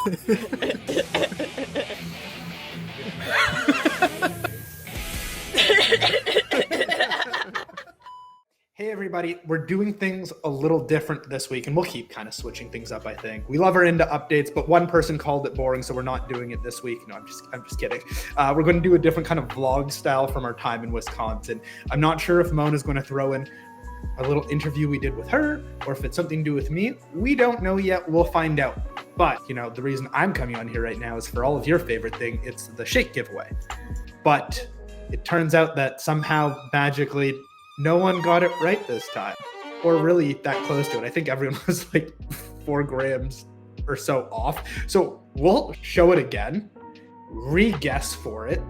Hey everybody, we're doing things a little different this week, and we'll keep kind of switching things up, I think. We love our Inda updates, but one person called it boring, so we're not doing it this week. No, I'm just kidding. We're going to do a different kind of vlog style from our time in Wisconsin. I'm not sure if Mona's going to throw in a little interview we did with her, or if it's something to do with me. We don't know yet. We'll find out. But, the reason I'm coming on here right now is for all of your favorite thing. It's the shake giveaway. But it turns out that somehow, magically, no one got it right this time, or really that close to it. I think everyone was like 4 grams or so off. So we'll show it again, re-guess for it,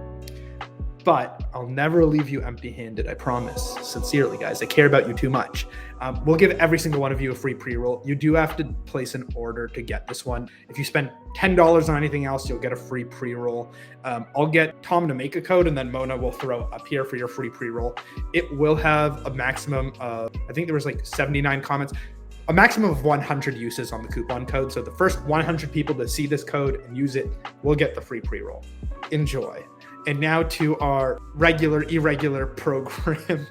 but I'll never leave you empty-handed, I promise. Sincerely, guys, I care about you too much. We'll give every single one of you a free pre-roll. You do have to place an order to get this one. If you spend $10 on anything else, you'll get a free pre-roll. I'll get Tom to make a code, and then Mona will throw up here for your free pre-roll. It will have a maximum of, I think there was like 79 comments, a maximum of 100 uses on the coupon code. So the first 100 people to see this code and use it will get the free pre-roll. Enjoy. And now to our regular, irregular program.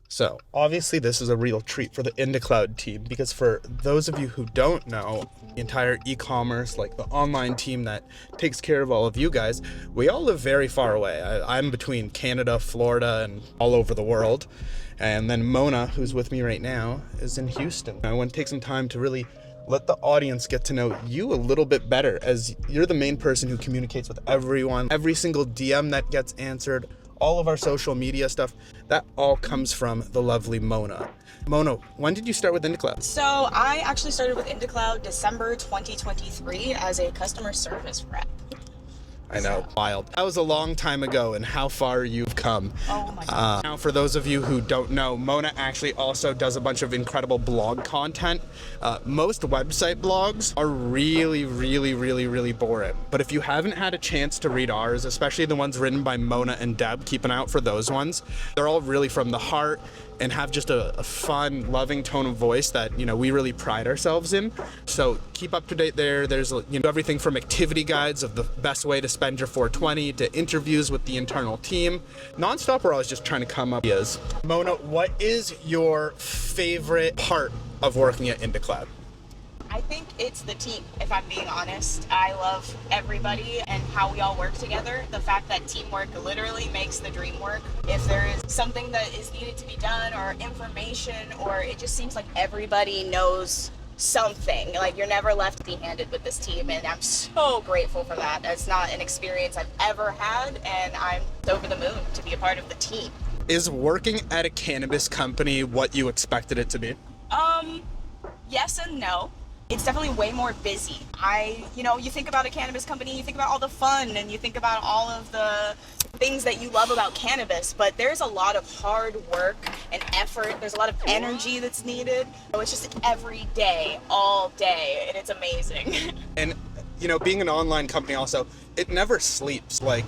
So obviously this is a real treat for the IndaCloud team, because for those of you who don't know, the entire e-commerce, like the online team that takes care of all of you guys, we all live very far away. I'm between Canada, Florida, and all over the world. And then Mona, who's with me right now, is in Houston. I want to take some time to really let the audience get to know you a little bit better, as you're the main person who communicates with everyone. Every single DM that gets answered, all of our social media stuff, that all comes from the lovely Mona. Mona, when did you start with IndaCloud? So I actually started with IndaCloud December 2023 as a customer service rep. I know, wild. That was a long time ago, and how far you've come. Oh my God. Now, for those of you who don't know, Mona actually also does a bunch of incredible blog content. Most website blogs are really boring. But if you haven't had a chance to read ours, especially the ones written by Mona and Deb, keep an eye out for those ones. They're all really from the heart and have just a fun, loving tone of voice that, we really pride ourselves in. So keep up to date there. There's, everything from activity guides of the best way to spend your 420 to interviews with the internal team. Nonstop, we're always just trying to come up with ideas. Mona, what is your favorite part of working at IndaCloud? I think it's the team, if I'm being honest. I love everybody and how we all work together. The fact that teamwork literally makes the dream work. If there is something that is needed to be done, or information, or it just seems like everybody knows something. Like, you're never left empty-handed with this team, and I'm so grateful for that. It's not an experience I've ever had, and I'm over the moon to be a part of the team. Is working at a cannabis company what you expected it to be? Yes and no. It's definitely way more busy. You think about a cannabis company, you think about all the fun, and you think about all of the things that you love about cannabis, but there's a lot of hard work and effort. There's a lot of energy that's needed. So it's just every day, all day, and it's amazing. And, being an online company also, it never sleeps. Like,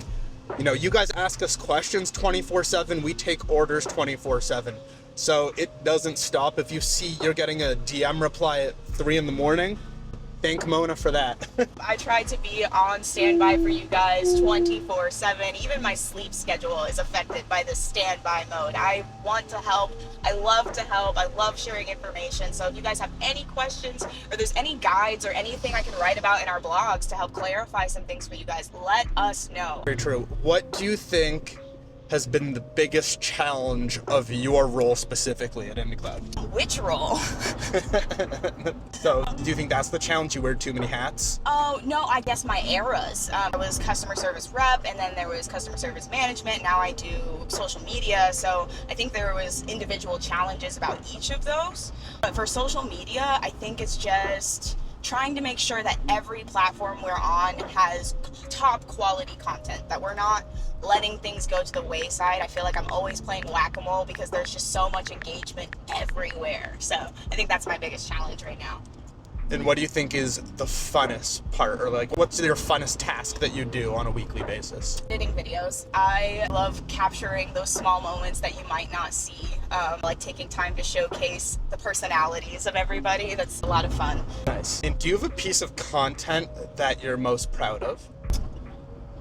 you guys ask us questions 24/7, we take orders 24/7. So it doesn't stop. If you see you're getting a DM reply at 3 a.m, thank Mona for that. I try to be on standby for you guys 24/7. Even my sleep schedule is affected by this standby mode. I want to help. I love to help. I love sharing information. So if you guys have any questions, or there's any guides or anything I can write about in our blogs to help clarify some things for you guys, let us know. Very true. What do you think has been the biggest challenge of your role specifically at IndaCloud? Which role? So, do you think that's the challenge? You wear too many hats? Oh, no, I guess my eras. I was customer service rep, and then there was customer service management. Now I do social media. So I think there was individual challenges about each of those. But for social media, I think it's just trying to make sure that every platform we're on has top quality content, that we're not letting things go to the wayside. I feel like I'm always playing whack-a-mole because there's just so much engagement everywhere. So I think that's my biggest challenge right now. And what do you think is the funnest part, or like what's your funnest task that you do on a weekly basis? Editing videos. I love capturing those small moments that you might not see, like taking time to showcase the personalities of everybody. That's a lot of fun. Nice. And do you have a piece of content that you're most proud of?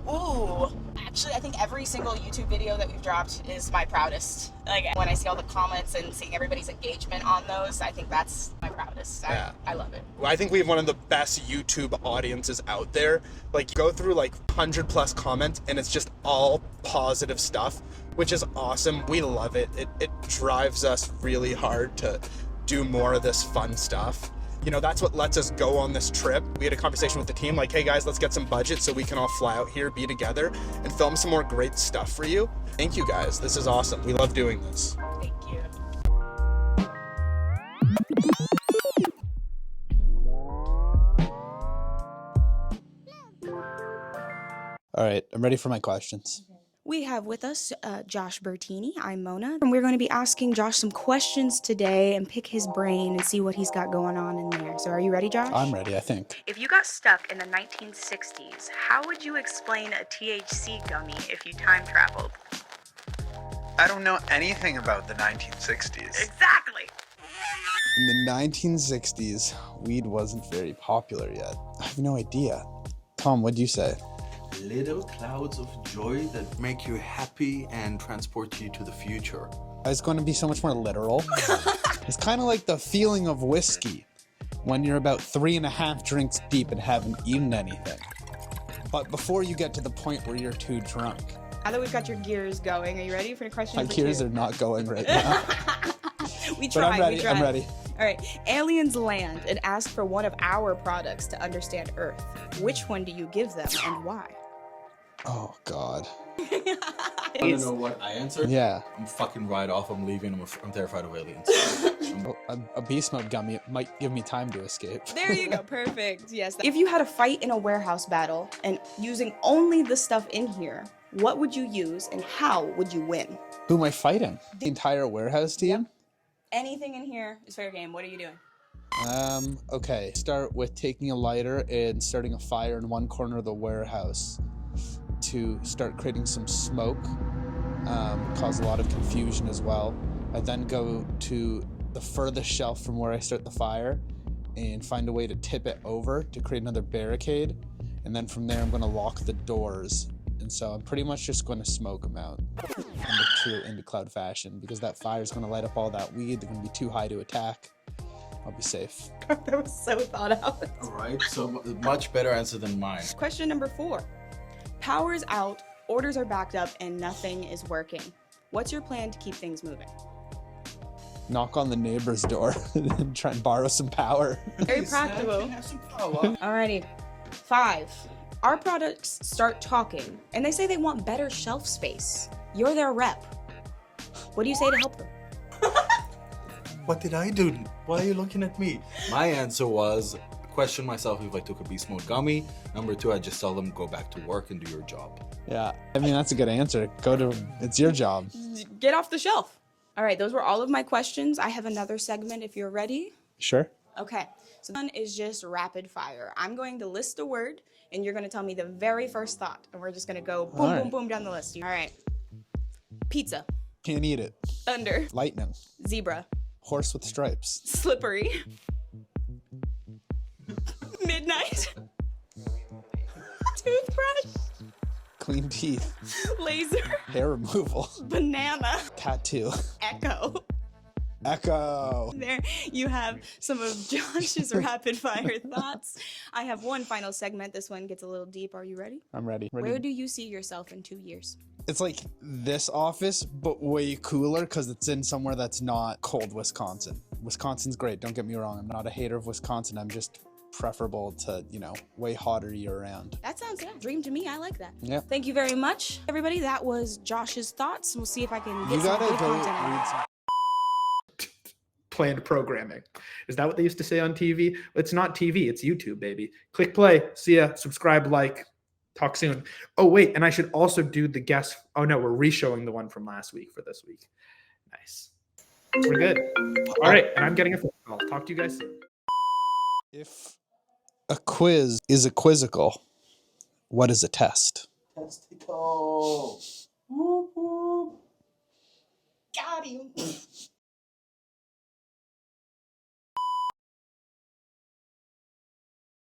Ooh, actually, I think every single YouTube video that we've dropped is my proudest. Like, when I see all the comments and seeing everybody's engagement on those, I think that's my proudest. I love it. Well, I think we have one of the best YouTube audiences out there. Like, you go through like 100+ comments and it's just all positive stuff, which is awesome. We love it. It drives us really hard to do more of this fun stuff. You know, that's what lets us go on this trip. We had a conversation with the team like, hey guys, let's get some budget so we can all fly out here, be together, and film some more great stuff for you. Thank you guys. This is awesome. We love doing this. Thank you. All right, I'm ready for my questions. We have with us Josh Bertini. I'm Mona, and we're going to be asking Josh some questions today and pick his brain and see what he's got going on in there. So are you ready, Josh? I'm ready, I think. If you got stuck in the 1960s, how would you explain a THC gummy if you time traveled? I don't know anything about the 1960s. Exactly. In the 1960s, weed wasn't very popular yet. I have no idea. Tom, what'd you say? Little clouds of joy that make you happy and transport you to the future. It's going to be so much more literal. It's kind of like the feeling of whiskey when you're about 3.5 drinks deep and haven't eaten anything. But before you get to the point where you're too drunk. Now that we've got your gears going, are you ready for the question? My gears are not going right now. We But tried. I'm ready, we tried. I'm ready. All right. Aliens land and ask for one of our products to understand Earth. Which one do you give them and why? Oh, God. Want to know what I answered? Yeah. I'm fucking right off. I'm leaving. I'm terrified of aliens. A beast mode gummy might give me time to escape. There you go. Perfect. Yes. If you had a fight in a warehouse battle and using only the stuff in here, what would you use and how would you win? Who am I fighting? The entire warehouse team? Anything in here is fair game. What are you doing? Okay. Start with taking a lighter and starting a fire in one corner of the warehouse to start creating some smoke, cause a lot of confusion as well. I then go to the furthest shelf from where I start the fire and find a way to tip it over to create another barricade. And then from there, I'm going to lock the doors. And so I'm pretty much just going to smoke them out in the true IndaCloud fashion, because that fire is going to light up all that weed. They're going to be too high to attack. I'll be safe. That was so thought out. All right. So much better answer than mine. Question number 4. Power's out, orders are backed up, and nothing is working. What's your plan to keep things moving? Knock on the neighbor's door and try and borrow some power. Very practical. Have some power. Alrighty. 5. Our products start talking, and they say they want better shelf space. You're their rep. What do you say to help them? What did I do? Why are you looking at me? My answer was question myself if I took a beast mode gummy. Number 2, I just tell them go back to work and do your job. Yeah, I mean, that's a good answer. It's your job. Get off the shelf. All right, those were all of my questions. I have another segment if you're ready. Sure. Okay, so one is just rapid fire. I'm going to list a word, and you're going to tell me the very first thought, and we're just going to go boom, All boom, right. boom down the list. All right. Pizza. Can't eat it. Thunder. Lightning. Zebra. Horse with stripes. Slippery. Midnight. Toothbrush. Clean teeth. Laser. Hair removal. Banana. Tattoo. Echo. Echo. There you have some of Josh's rapid fire thoughts. I have one final segment. This one gets a little deep. Are you ready? I'm ready. Where do you see yourself in 2 years? It's like this office, but way cooler because it's in somewhere that's not cold Wisconsin. Wisconsin's great. Don't get me wrong. I'm not a hater of Wisconsin. I'm just preferable to, way hotter year round. That sounds dream to me. I like that. Yeah. Thank you very much, everybody. That was Josh's thoughts. We'll see if I can get You some gotta good go content out of read it. some. Planned programming. Is that what they used to say on TV? It's not TV, it's YouTube, baby. Click play. See ya. Subscribe, like. Talk soon. Oh, wait. And I should also do the guest. Oh, no. We're re-showing the one from last week for this week. Nice. We're good. All right. And I'm getting a phone call. Talk to you guys soon. If a quiz is a quizzical, what is a test? Testicle. Whoop, whoop. Got him.